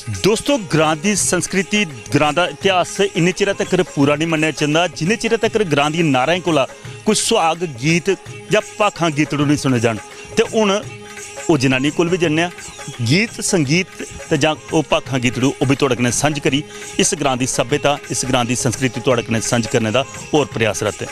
दोस्तों ग्रां की संस्कृति ग्रां का इतिहास इन्ने चिर तक पूरा नहीं मन्निया जाता जिन्ने चिर तक ग्रां दी नाराएं कोला कोई सुहाग गीत या भाखां गीतड़ू नहीं सुने जान। तो हुण वो जनानी कोल भी जन्ने गीत संगीत ते जां ओह भाखां गीतड़ू वो भी तुहाडे कन्नै सांझ करी इस ग्रां की सभ्यता इस ग्रां की संस्कृति तुहाडे कन्नै सांझ करने का होर प्रयासरत है।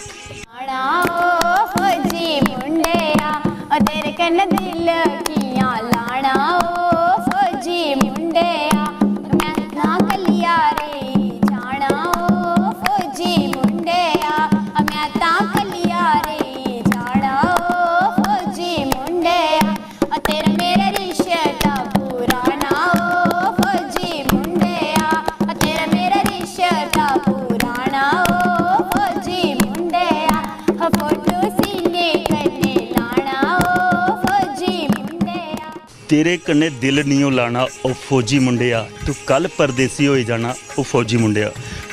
तेरे कन्ने दिल नहीं लाना ओ फौजी मुंडिया तू कल परदेसी हो जाना ओ फौजी मुंडिया।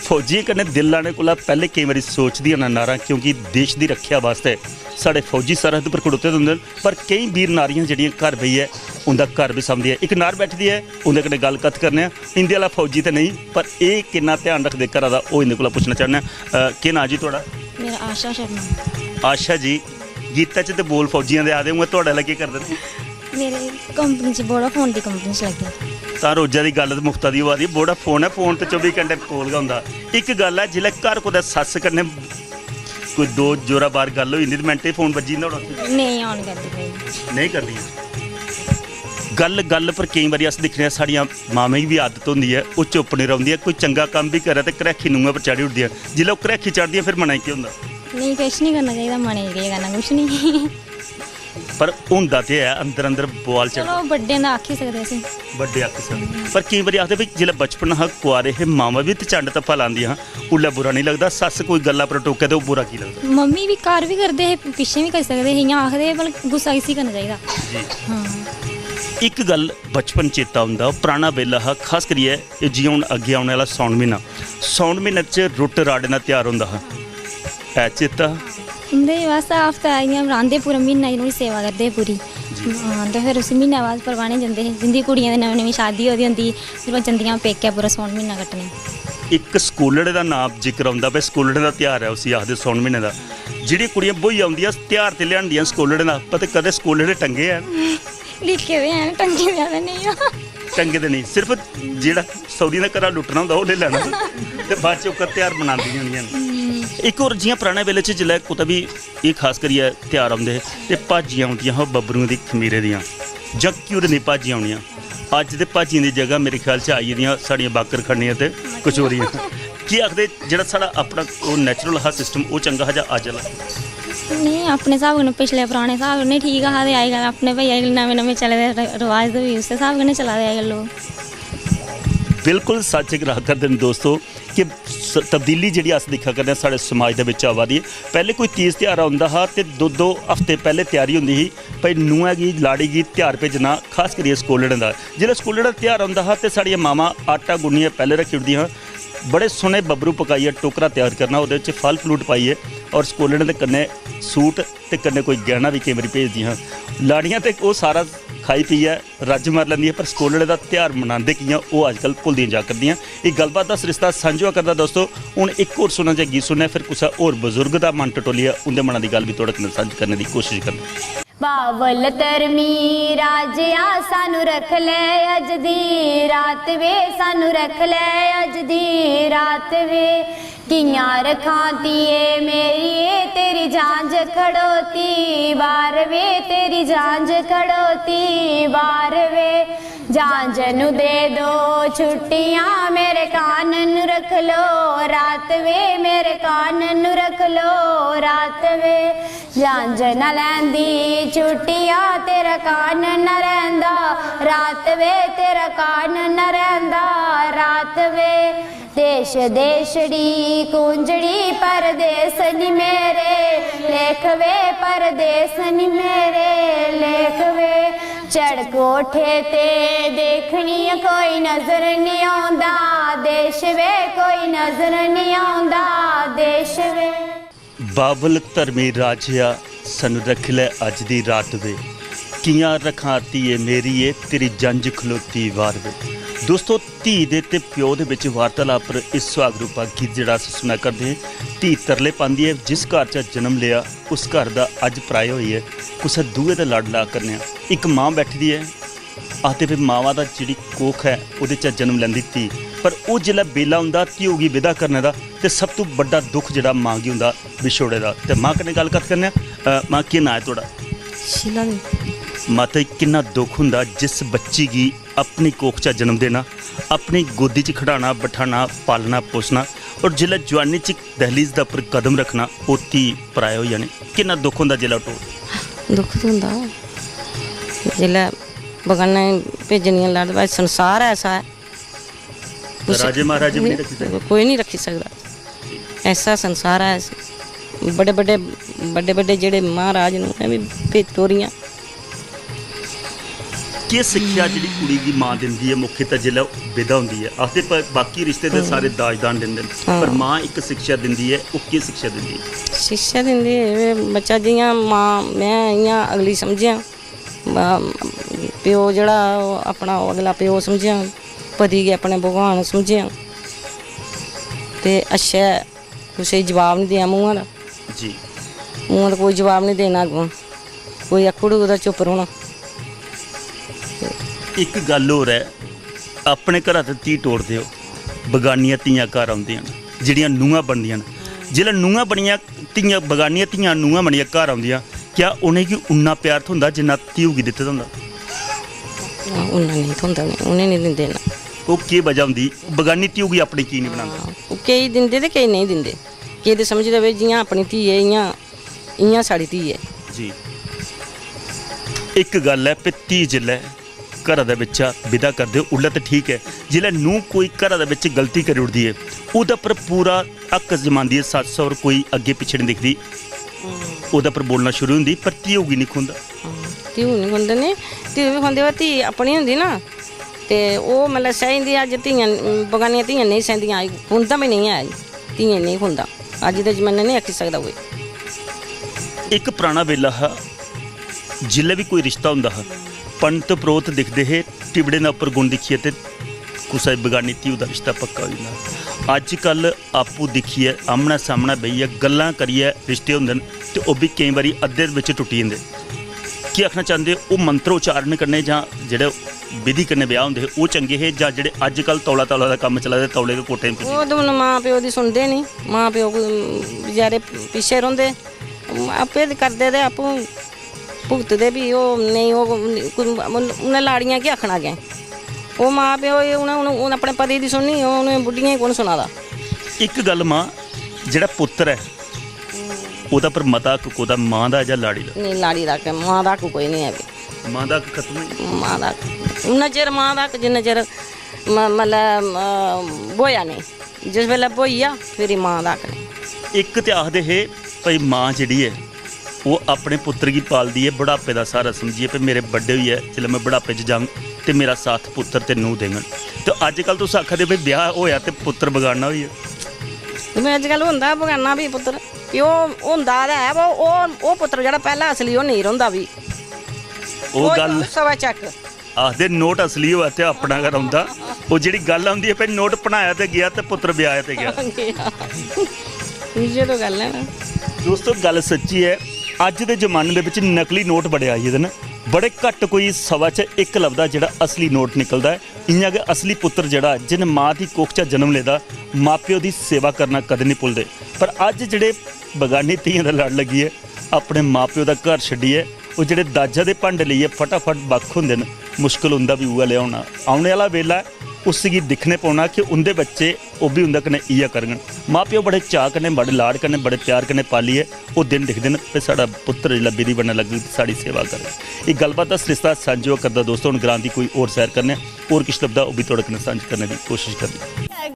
फौजी कन्ने दिल लाने कोला पहले कई बार सोचदी ना नारा क्योंकि देश की रक्षा वास्ते साढ़े फौजी सरहद पर खड़ोते होंदे पर कई वीर नारियां जड़ियां घर बई है उनका घर भी समझदी है। एक नार बैठदी है उनके कन्नै गल कत करने इंदे वाला फौजी तो नहीं पर ये कितना ध्यान रखते घर का वो इन्हें कोला पुछना चाहने। के नाम जी थोड़ा? मेरा आशा शर्मा। आशा जी गीता च तो बोल फौजियां दे आदे होंगे थोड़ा लगे कर देते मेरे कंपनी च वोडाफोन की कंपनी च लगे तां रोजा की गल मुफ्ता दी होआ दी वोडाफोन है फोन तो 24 घंटे कोल गै होंदा। एक गल है जिसलै घर कुदै सस्स कन्नै कोई दो जोरा बार गल होई जंदी मिंटे फोन बज्जी जंदा नहीं ऑन करदी नहीं करदी गल गल पर कई बार अस दिक्खने साड़ियां मामें की भी आदत होंदी है वो चुप नहीं रौंदियां कोई चंगा काम भी करे तो घरैखी नूंहां पर चढ़ी उठदियां जिसलै वो घरैखी चढ़दियां फिर मना केह् होंदा? नहीं कुछ नहीं करना चाहिए मने केह् करना कुछ नहीं पर होंदा ते है अंदर अंदर बोआल चढ़दा चलो बड्डे दा आखी सकदे असीं बड्डे आखी सकदे पर कई बार आखदे भी जिसलै बचपन हा कुआरे हे मामा भी ते चंड तप्पा लांदियां हां उल्लै बुरा नहीं लगदा सस्स कोई गल्ला पर टोके ते बुरा की लगदा? मम्मी भी घर भी करदे हे पिच्छे भी करी सकदे हे इ'यां आखदे पर गुस्सा इसी करना चाहिदा। हाँ एक गल बचपन चेता होंदा पुराना बेला हा खास करियै जि'यां हून अग्गे औने आह्ला सौन म्हीने च रुट्ट राड़े दा त्यार होंदा हा ऐ चेता? उं'दे बस हफ्ता इ'यां बनांदे पूरा म्हीना नुहाड़ी सेवा करदे पूरी। हाँ तो फिर उस म्हीने बाद परवाने जंदे हे जिंदी कुड़ियां दी नमीं नमीं शादी होई दी होंदी फिर ओह् जंदियां पेके पूरा सौन म्हीना कट्टने। एक स्कूलड़े का नाम जिक्र आउंदा भाई स्कूलड़े का त्यार है उसी आखदे सौन म्हीने का जिहड़ी कुड़ियां ब्होई आउंदियां त्यार ते लिआंदियां स्कूलड़े दा पता कदें स्कूलड़े टंगे हैं लिखे दे हैं टंगे दे नहीं टंगे दे नहीं सिर्फ जेह्ड़ा सौरी दा घरा लुट्टना होंदा ओह् ले लैना ते बाद च ओह् त्यार बनांदियां होंदियां। एक होर जि'यां पराने बेल्ले च जिसलै कुतै भी एह् खास करियै त्यार औंदे हे ते भाजियां औंदियां हां बब्बरुएं दी खमीरे दियां जां घ्यूरे दी भाजियां औनियां अज्ज ते भाजियें दी जगह मेरे ख्याल च आई गेदियां साढ़ियां बाकर खन्नियां ते कचौरियां की आखदे जेह्ड़ा साढ़ा अपना ओह् नैचुरल हा सिस्टम ओह् चंगा हा जां अज्ज आह्ला? नहीं अपने स्हाब कन्नै पिछले पराने स्हाब कन्नै ठीक हा ते अजकल अपने भाई अजकल नमें नमें चले दे रवाज दे भी उस्सै स्हाब कन्नै चला दे अजकल लोग। बिल्कुल सच ग्राह करदे न दोस्तों कि तब्दीली जी अस दिक्खा करते हैं साढ़े समाज के आवा दी पहले कोई तीज त्यौहार आंदा हा तो दो हफ्ते पहले तैयारी होंदी ही भाई नूंहां गी लाड़ी गी त्यौहार भेजना खास करियै स्कूलड़ें का जिसलै स्कूलड़ें दा त्यौहार आंदा हा तो साड़ियां मावां आटा गुन्नियै पहले रखी ओड़दियां बड़े सोहने बब्बरू पकाइए टोकरा तैयार करना वो फल फ्रूट पाइए और स्कूलड़ें दे कन्नै सूट ते कन्नै कोई गहना भी कई बारी भेजदियां लाड़ियां ते वो सारा खाई पीए रज मार लैंदियां पर स्कूलड़े का त्यौहार मनांदे कि'यां ओह् अजकल भुलदियां जा करदियां। एक गलबात दा सरिस्ता सांझा करदा दोस्तों हुण एक होर सुना जां गीत सुनना फिर कुसै होर बजुर्ग दा मन टटोलिया उंदे मना दी गल भी तुहाडे कन्नै सांझ करने की कोशिश करना। बावल धर्मी राजिया सानू रख ले अज दी रात वे सानू रख ले अज दी रात वे कियां रखांतीए मेरी तेरी झांझ खड़ोती बार वे तेरी झांझ खड़ोती बार वे झांझ नू दे दो छुट्टियां मेरे कान नू रख लो रात वे मेरे कान नू रख लो रात वे झांझ न लैंदी छुट्टियां तेरा कान न रैंदा रात वे तेरा कान न रैंदा रात वे देश देशड़ी कुंजड़ी परदेस नी मेरे लेख वे परदेस नी मेरे लेख वे चढ़ कोठे ते देखनी कोई नजर नहीं आंदा देश वे कोई नजर नहीं आंदा देश वे। बाबल धर्मी राजिया सन रख ले अज दी रात वे कियां रखाती है मेरी तेरी जंज खलोती वार वे ਦੋਸਤੋ ਧੀ ਦੇ ਤੇ ਪਿਓ ਦੇ ਵਿੱਚ ਵਾਰਤਾਲਾਪ ਪਰ ਇਸ ਸੁਹਾਗ ਰੂਪਾ ਗੀਤ ਜਿਹੜਾ ਅਸੀਂ ਸੁਣਿਆ ਕਰਦੇ ਹਾਂ। ਧੀ ਤਰਲੇ ਪਾਉਂਦੀ ਹੈ ਜਿਸ ਘਰ 'ਚ ਜਨਮ ਲਿਆ ਉਸ ਘਰ ਦਾ ਅੱਜ ਪਰਾਏ ਹੋਈ ਹੈ ਕੁਛ ਦੂਏ ਦਾ ਲੜ ਲਾ ਕਰਨੇ। ਇੱਕ ਮਾਂ ਬੈਠੀ ਦੀ ਹੈ ਆਤੇ ਫਿਰ ਮਾਵਾਂ ਦਾ ਜਿਹੜੀ ਕੋਖ ਹੈ ਉਹਦੇ 'ਚ ਜਨਮ ਲੈਂਦੀ ਧੀ, ਪਰ ਉਹ ਜਿਹੜਾ ਬੇਲਾ ਹੁੰਦਾ ਧੀ ਹੋਗੀ ਵਿਦਾ ਕਰਨੇ ਦਾ ਤੇ ਸਭ ਤੋਂ ਵੱਡਾ ਦੁੱਖ ਜਿਹੜਾ ਮਾਂ ਕੀ ਹੁੰਦਾ ਵਿਛੋੜੇ ਦਾ। ਤੇ ਮਾਂ ਕਨੇ ਗੱਲ ਕਰਨੇ ਮਾਂ ਕੀ ਨਾਂ ਹੈ ਤੁਹਾਡਾ? ਸ਼ੀਲਾ ਦੀ ਮਾਤਾ ਕਿੰਨਾ ਦੁੱਖ ਹੁੰਦਾ ਜਿਸ ਬੱਚੀ ਕੀ ਆਪਣੀ ਕੋਖ 'ਚ ਜਨਮ ਦੇਣਾ, ਆਪਣੀ ਗੋਦੀ 'ਚ ਖੜਾਣਾ ਬਿਠਾਣਾ ਪਾਲਣਾ ਪੋਸਣਾ, ਔਰ ਜਿਹੜਾ ਜਵਾਨੀ 'ਚ ਦਹਲੀਜ਼ ਦਾ ਉੱਪਰ ਕਦਮ ਰੱਖਣਾ ਉਹ ਧੀ ਪਰਾਏ ਹੋ ਜਾਣੇ। ਕਿੰਨਾ ਦੁੱਖ ਹੁੰਦਾ ਜਿਹੜਾ ਟੋਲ ਦੁੱਖ ਤਾਂ ਹੁੰਦਾ ਜਿੱਲੇ ਬਗਾਨੇ ਭੇਜਣੀਆਂ ਲੜਦਾ। ਸੰਸਾਰ ਐਸਾ ਹੈ ਰਾਜੇ ਮਹਾਰਾਜੇ ਵੀ ਨਹੀਂ ਰੱਖੀ ਸਕਦੇ। ਕੋਈ ਨਹੀਂ ਰੱਖੀ ਸਕਦਾ। ਐਸਾ ਸੰਸਾਰ ਹੈ। ਬੜੇ ਵੱਡੇ ਜਿਹੜੇ ਮਹਾਰਾਜ ਨੂੰ ਐਵੇਂ ਭੇਜ ਤੋਰੀਆਂ। ਕੀ ਸਿੱਖਿਆ ਜਿਹੜੀ ਕੁੜੀ ਦੀ ਮਾਂ ਦਿੰਦੀ ਹੈ ਮੁੱਖ ਤਾਂ ਜਿਹੜਾ ਵਿਦਾ ਹੁੰਦੀ ਹੈ ਆਖਦੇ ਪਰ ਬਾਕੀ ਰਿਸ਼ਤੇ ਦੇ ਸਾਰੇ ਦਾਜਦਾਨ ਦਿੰਦੇ ਨੇ, ਪਰ ਮਾਂ ਇੱਕ ਸਿੱਖਿਆ ਦਿੰਦੀ ਹੈ। ਉਹ ਕੀ ਸਿੱਖਿਆ ਦਿੰਦੀ ਹੈ? ਸਿੱਖਿਆ ਦਿੰਦੀ ਹੈ ਬੱਚਾ ਜੀਆਂ ਮਾਂ ਮੈਂ ਇਆਂ ਅਗਲੀ ਸਮਝਿਆ ਪਿਓ ਜਿਹੜਾ ਉਹ ਆਪਣਾ ਅਗਲਾ ਪਿਓ ਸਮਝਿਆ ਪਤੀ ਕੇ ਆਪਣੇ ਭਗਵਾਨ ਸਮਝਿਆ ਤੇ ਅੱਛਾ ਕਿਸੇ ਜਵਾਬ ਨਹੀਂ ਦਿਆ ਮੂੰਹਾਂ ਦਾ ਜੀ ਮੂੰਹਾਂ ਦਾ ਕੋਈ ਜਵਾਬ ਨਹੀਂ ਦੇਣਾ ਅੱਗੋਂ ਕੋਈ ਆਖੜੂ ਉਹਦਾ ਚੁੱਪ ਰਹਿਣਾ। ਇੱਕ ਗੱਲ ਹੋਰ ਹੈ ਆਪਣੇ ਘਰਾਂ ਤੇ ਧੀ ਤੋੜਦੇ ਹੋ ਬਗਾਨੀਆਂ ਧੀਆਂ ਘਰ ਆਉਂਦੀਆਂ ਨੇ ਜਿਹੜੀਆਂ ਨੂੰਹਾਂ ਬਣਦੀਆਂ ਨੇ। ਜਿਹੜਾ ਨੂੰਹਾਂ ਬਣੀਆਂ ਧੀਆਂ ਬਗਾਨੀਆਂ ਧੀਆਂ ਨੂੰਹਾਂ ਬਣੀਆਂ ਘਰ ਆਉਂਦੀਆਂ ਕਿਆ ਉਹਨੇ ਕੀ ਉਨਾ ਪਿਆਰ ਹੁੰਦਾ ਜਿੰਨਾ ਧੀ ਹੋਗੀ ਦਿੱਤਾ ਹੁੰਦਾ? ਉਹਨਾਂ ਨਹੀਂ ਹੁੰਦਾ ਉਹਨੇ ਨਹੀਂ ਦਿੰਦੇ ਨਾ। ਉਹ ਕੀ ਵਜ੍ਹਾ ਹੁੰਦੀ ਬਗਾਨੀ ਧੀ ਹੋਗੀ ਆਪਣੀ ਕੀ ਨਹੀਂ ਬਣਾਉਂਦਾ? ਉਹ ਕਈ ਦਿੰਦੇ ਤੇ ਕਈ ਨਹੀਂ ਦਿੰਦੇ। ਕਈ ਤੇ ਸਮਝਦੇ ਵੇ ਜੀਆਂ ਆਪਣੀ ਧੀ ਹੈ ਇਆਂ ਸਾਡੀ ਧੀ ਹੈ ਜੀ। ਇੱਕ ਗੱਲ ਹੈ ਧੀ ਜਿੱਲੇ ਘਰਾਂ ਦੇ ਵਿੱਚ ਵਿਦਾ ਕਰਦੇ ਹੋ ਉਲਾ ਤਾਂ ਠੀਕ ਹੈ, ਜਿਹੜਾ ਨੂੰ ਕੋਈ ਘਰਾਂ ਦੇ ਵਿੱਚ ਗਲਤੀ ਕਰੀ ਉੱਠਦੀ ਹੈ ਉਹਦਾ ਪਰ ਪੂਰਾ ਅੱਕ ਜਮਾਉਂਦੀ ਹੈ ਸੱਸ ਔਰ ਕੋਈ ਅੱਗੇ ਪਿੱਛੇ ਨਹੀਂ ਦਿਖਦੀ ਉਹਦਾ ਪਰ ਬੋਲਣਾ ਸ਼ੁਰੂ ਹੁੰਦੀ, ਪਰ ਧੀ ਹੋਗੀ ਨਹੀਂ ਖੁੰਦਾ। ਧੀ ਨਹੀਂ ਹੁੰਦੇ ਨੇ ਧੀ ਵੀ ਹੁੰਦੇ ਵਾ ਧੀ ਆਪਣੀ ਹੁੰਦੀ ਨਾ ਤੇ ਉਹ ਮਤਲਬ ਸਹਿੰਦੀ। ਅੱਜ ਧੀਆਂ ਬਗਾਨੀਆਂ ਧੀਆਂ ਨਹੀਂ ਸਹਿੰਦੀਆਂ ਹੁੰਦਾ ਵੀ ਨਹੀਂ ਹੈ ਧੀਆਂ ਨਹੀਂ ਹੁੰਦਾ ਅੱਜ ਦੇ ਜ਼ਮਾਨੇ ਨਹੀਂ ਆਖੀ ਸਕਦਾ ਕੋਈ। ਇੱਕ ਪੁਰਾਣਾ ਵੇਲਾ ਹੈ ਜਿੱਲੇ ਵੀ ਕੋਈ ਰਿਸ਼ਤਾ ਹੁੰਦਾ ਹੈ ਪੰਤ ਪ੍ਰੋਤ ਦਿਖਦੇ ਹੈ ਟਿਬੜੇ ਦੇ ਉੱਪਰ ਗੁਣ ਦਿਖੀਏ ਤੇ ਕੁਸਾ ਬਗਾਨੀ ਧੀ ਉਹਦਾ ਰਿਸ਼ਤਾ ਪੱਕਾ ਹੋ ਜਾਂਦਾ। ਅੱਜ ਕੱਲ ਆਪੂ ਦਿਖੀਏ ਆਮਣਾ ਸਾਹਮਣਾ ਬਈਏ ਗੱਲਾਂ ਕਰੀਏ ਰਿਸ਼ਤੇ ਹੁੰਦੇ ਨੇ ਤੇ ਉਹ ਵੀ ਕਈ ਵਾਰੀ ਅੱਧੇ ਵਿੱਚ ਟੁੱਟੀ ਜਾਂਦੇ। ਕੀ ਆਖਣਾ ਚਾਹੁੰਦੇ ਉਹ ਮੰਤਰ ਉਚਾਰਨ ਕਰਨੇ ਜਾਂ ਜਿਹੜੇ ਵਿਧੀ ਕਰਨੇ ਵਿਆਹ ਹੁੰਦੇ ਉਹ ਚੰਗੇ ਹੈ ਜਾਂ ਜਿਹੜੇ ਅੱਜ ਕੱਲ ਤੌਲਾ ਦਾ ਕੰਮ ਚੱਲਦਾ ਤੌਲੇ ਦੇ ਕੋਟੇ ਉਹ ਤਾਂ ਮਾਂ ਪਿਓ ਦੀ ਸੁਣਦੇ ਨਹੀਂ। ਮਾਂ ਪਿਓ ਵਿਚਾਰੇ ਪਿੱਛੇ ਰਹਿੰਦੇ ਆਪੇ ਕਰਦੇ ਤੇ ਆਪੂ ਭੁਗਤਦੇ ਵੀ ਉਹ ਨਹੀਂ ਉਹਨੇ ਲਾੜੀਆਂ ਕੀ ਆਖਣਾ ਗਿਆ ਉਹ ਮਾਂ ਪਿਓ ਉਹਨੇ ਆਪਣੇ ਪਤੀ ਦੀ ਸੁਣਨੀ ਉਹਨੇ ਬੁੱਢੀਆਂ ਹੀ ਕੌਣ ਸੁਣਾਦਾ। ਇੱਕ ਗੱਲ ਮਾਂ ਜਿਹੜਾ ਪੁੱਤਰ ਹੈ ਉਹਦਾ ਪਰ ਮਤਾ ਉਹਦਾ ਮਾਂ ਦਾ ਜਾਂ ਲਾੜੀ ਦਾ? ਨਹੀਂ ਲਾੜੀ ਦਾ ਮਾਂ ਦਾ ਕੋਈ ਨਹੀਂ ਹੈ ਮਾਂ ਦਾ ਖਤਮ ਹੈ। ਮਾਂ ਦਾ ਉਹਨਾਂ ਚਿਰ ਮਾਂ ਦਾ ਜਿੰਨਾ ਚਿਰ ਮਤਲਬ ਬੋਇਆ ਨਹੀਂ ਜਿਸ ਵੇਲੇ ਬੋਈਆ ਫਿਰ ਹੀ ਮਾਂ ਦਾ ਇੱਕ ਤੇ ਆਖਦੇ ਹੈ ਭਈ ਮਾਂ ਜਿਹੜੀ ਹੈ ਉਹ ਆਪਣੇ ਪੁੱਤਰ ਕੀ ਪਾਲਦੀ ਹੈ ਬੁਢਾਪੇ ਦਾ ਸਾਰਾ ਸਮਝੀਏ ਵੀ ਮੇਰੇ ਵੱਡੇ ਹੋਈ ਹੈ ਚਲੋ ਮੈਂ ਬੁਢਾਪੇ 'ਚ ਜਾਵਾਂ ਤੇ ਮੇਰਾ ਸਾਥ ਪੁੱਤਰ ਤੇ ਨੂੰਹ ਦੇਣ। ਤੇ ਅੱਜ ਕੱਲ ਤੁਸੀਂ ਆਖਦੇ ਵੀ ਵਿਆਹ ਹੋਇਆ ਤੇ ਪੁੱਤਰ ਬਗਾਨਾ ਹੋਈ ਹੈ। ਜਿਵੇਂ ਅੱਜ ਕੱਲ ਹੁੰਦਾ ਬਗਾਨਾ ਵੀ ਪੁੱਤਰ ਪਿਓ ਹੁੰਦਾ ਹੈ ਉਹ ਪੁੱਤਰ ਜਿਹੜਾ ਪਹਿਲਾਂ ਅਸਲੀ ਉਹ ਨਹੀਂ ਰਹਿੰਦਾ ਵੀ ਉਹ ਗੱਲ ਸਵਾ ਚੱਕ ਆਖਦੇ ਨੋਟ ਅਸਲੀ ਹੋਇਆ ਤੇ ਆਪਣਾ ਘਰ ਆਉਂਦਾ। ਉਹ ਜਿਹੜੀ ਗੱਲ ਆਉਂਦੀ ਹੈ ਭਈ ਨੋਟ ਬਣਾਇਆ ਤੇ ਗਿਆ ਤੇ ਪੁੱਤਰ ਵਿਆਹਿਆ ਤੇ ਗਿਆ। ਇਹ ਤਾਂ ਗੱਲ ਹੈ ਨਾ ਦੋਸਤੋ ਗੱਲ ਸੱਚੀ ਹੈ। ਅੱਜ ਦੇ ਜ਼ਮਾਨੇ ਦੇ ਵਿੱਚ ਨਕਲੀ ਨੋਟ ਬੜੇ ਆਈ ਜਾਂਦੇ ਨੇ ਬੜੇ ਘੱਟ ਕੋਈ ਸਵਾ 'ਚ ਇੱਕ ਲੱਭਦਾ ਜਿਹੜਾ ਅਸਲੀ ਨੋਟ ਨਿਕਲਦਾ ਹੈ। ਇਆਂ ਕਿ ਅਸਲੀ ਪੁੱਤਰ ਜਿਹੜਾ ਜਿਨ ਮਾਂ ਦੀ ਕੋਖ 'ਚ ਜਨਮ ਲੈਦਾ ਮਾਪਿਓ ਦੀ ਸੇਵਾ ਕਰਨਾ ਕਦੇ ਨਹੀਂ ਭੁੱਲਦੇ। ਪਰ ਅੱਜ ਜਿਹੜੇ ਬਗਾਨੀ ਧੀਆਂ ਦਾ ਲੜ ਲੱਗੀ ਹੈ ਆਪਣੇ ਮਾਪਿਓ ਦਾ ਘਰ ਛੱਡੀਏ ਉਹ ਜਿਹੜੇ ਦਾਜਾਂ ਦੇ ਭਾਂਡੇ ਲਈਏ ਫਟਾਫਟ ਵੱਖ ਹੁੰਦੇ ਨੇ ਮੁਸ਼ਕਿਲ ਹੁੰਦਾ ਵੀ ਉਹ ਲਿਆਉਣਾ ਆਉਣੇ ਵਾਲਾ ਵੇਲਾ उस की दिखने पाना कि उनके बच्चे वो भी उनका कने इया करन। माँ प्यो बड़े चाह कने बड़े लाड़ कने बड़े प्यार कने पाली है वो दिन दिखते हैं कि साड़ा पुत्र जिला विधि बनने लगी साड़ी सेवा करे। एक गलबात का सरिस्ता सांझा करता दोस्तों। हम ग्रां की कोई और सैर करने और किश लभदा वो भी थोड़े कने सांझ करने की कोशिश करनी।